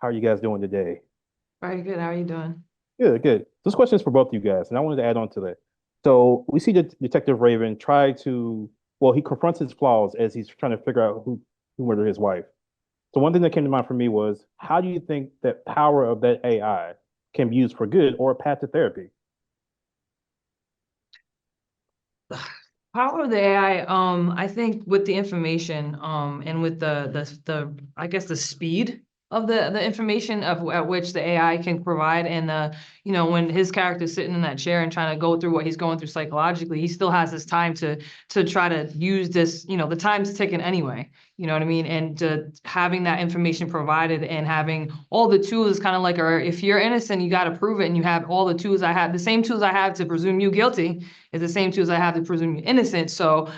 How are you guys doing today? Very good. How are you doing? Good, good. This question is for both of you guys, and I wanted to add on to that. So we see Detective Raven try to, well, he confronts his flaws as he's trying to figure out who murdered his wife. So one thing that came to mind for me was, how do you think that power of that AI can be used for good or a path to therapy? Power of the AI, I think with the information, and with the I guess the speed of the information at which the AI can provide, and when his character's sitting in that chair and trying to go through what he's going through psychologically, he still has this time to try to use this. The time's ticking anyway. You know what I mean? And having that information provided and having all the tools, kind of like, or if you're innocent, you got to prove it, and you have all the tools I have, the same tools I have to presume you guilty is the same tools I have to presume you're innocent. So,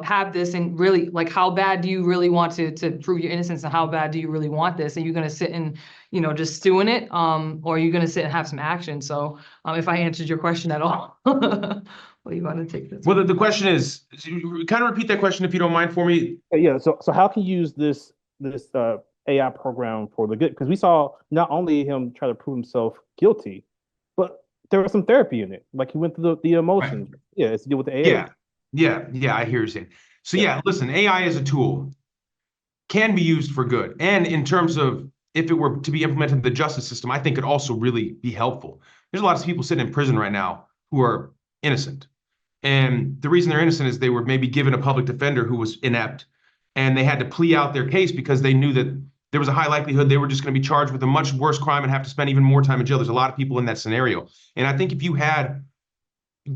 have this, and really, like, how bad do you really want to prove your innocence, and how bad do you really want this? Are you going to sit and, just stew in it? Or are you going to sit and have some action? So, if I answered your question at all, what do you want to take this? Well, the question is, kind of repeat that question if you don't mind for me. Yeah. So how can you use this AI program for the good? Because we saw not only him try to prove himself guilty, but there was some therapy in it. Like he went through the Right. emotions. Yeah, it's to do with the AI. Yeah, I hear you saying. So Yeah. yeah, listen, AI as a tool can be used for good. And in terms of if it were to be implemented in the justice system, I think it'd also really be helpful. There's a lot of people sitting in prison right now who are innocent. And the reason they're innocent is they were maybe given a public defender who was inept, and they had to plea out their case because they knew that there was a high likelihood they were just going to be charged with a much worse crime and have to spend even more time in jail. There's a lot of people in that scenario. And I think if you had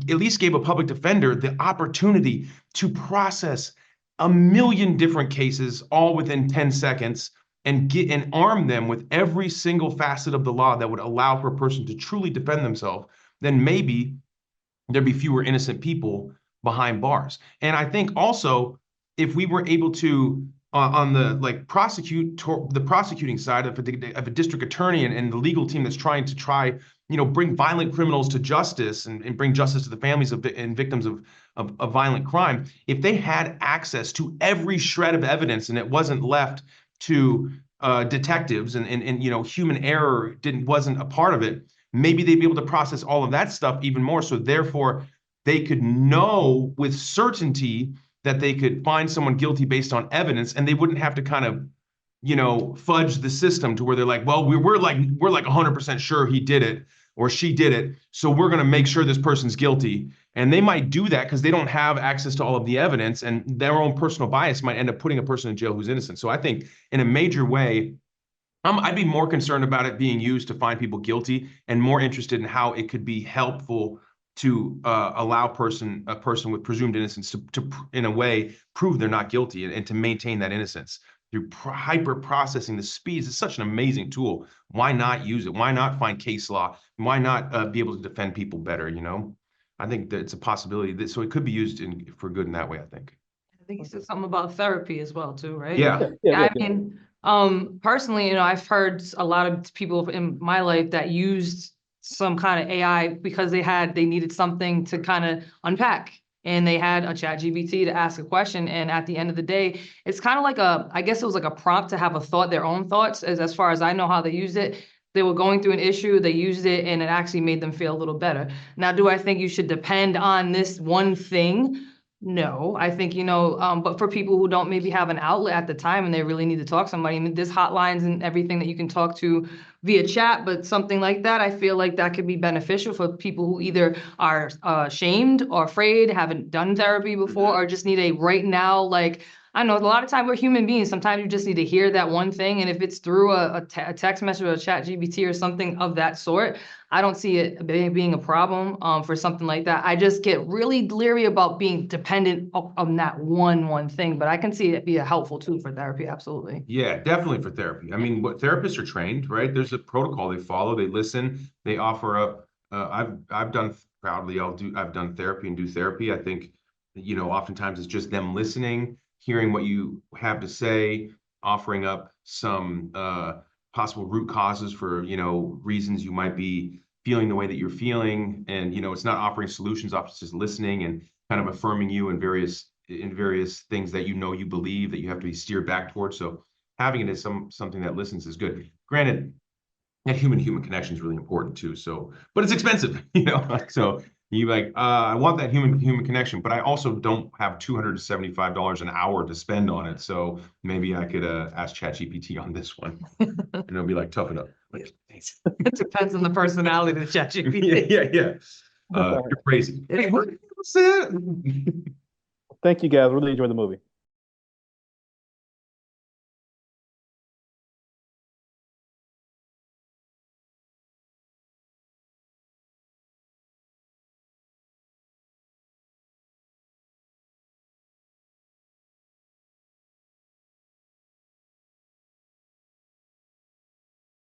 at least gave a public defender the opportunity to process a million different cases all within 10 seconds and get and arm them with every single facet of the law that would allow for a person to truly defend themselves, then maybe there'd be fewer innocent people behind bars. And I think also if we were able to on the like the prosecuting side of a district attorney and the legal team that's trying to bring violent criminals to justice and bring justice to the families and victims of violent crime, if they had access to every shred of evidence and it wasn't left to detectives and human error wasn't a part of it, maybe they'd be able to process all of that stuff even more. So therefore, they could know with certainty that they could find someone guilty based on evidence, and they wouldn't have to kind of fudge the system to where they're like, well, we're like 100% sure he did it or she did it, so we're going to make sure this person's guilty. And they might do that because they don't have access to all of the evidence, and their own personal bias might end up putting a person in jail who's innocent. So I think in a major way, I'd be more concerned about it being used to find people guilty and more interested in how it could be helpful to allow a person with presumed innocence to in a way, prove they're not guilty and to maintain that innocence through hyper processing the speeds. It's such an amazing tool. Why not use it? Why not find case law? Why not be able to defend people better? I think that it's a possibility so it could be used for good in that way, I think. I think you said something about therapy as well, too, right? Yeah. Yeah, yeah, Yeah, yeah, I yeah. mean, personally, I've heard a lot of people in my life that used some kind of AI because they needed something to kind of unpack. And they had a chat GBT to ask a question. And at the end of the day, it's kind of like I guess it was like a prompt to have a thought, their own thoughts, as far as I know how they used it. They were going through an issue, they used it, and it actually made them feel a little better. Now, do I think you should depend on this one thing? No, I think, but for people who don't maybe have an outlet at the time and they really need to talk to somebody, I mean, there's hotlines and everything that you can talk to via chat, but something like that, I feel like that could be beneficial for people who either are ashamed or afraid, haven't done therapy before, or just need a right now, like, I know a lot of time we're human beings. Sometimes you just need to hear that one thing. And if it's through a text message or a chat GBT or something of that sort, I don't see it being a problem for something like that. I just get really leery about being dependent on that one thing, but I can see it be a helpful tool for therapy. Absolutely. Yeah, definitely for therapy. I mean, what therapists are trained, right? There's a protocol they follow, they listen, they offer up. I've done proudly, I've done therapy and do therapy. I think, oftentimes it's just them listening, hearing what you have to say, offering up some possible root causes for, reasons you might be feeling the way that you're feeling. And, it's not offering solutions, often just listening and kind of affirming you in various things that you believe that you have to be steered back towards. So having it as something that listens is good. Granted, that human connection is really important too. So, but it's expensive, like, so you like, I want that human connection, but I also don't have $275 an hour to spend on it. So maybe I could ask ChatGPT on this one, and it'll be like, tough it up. Like, thanks. It depends on the personality of ChatGPT. Yeah. You're crazy. Hey, what was that? Thank you guys. Really enjoyed the movie.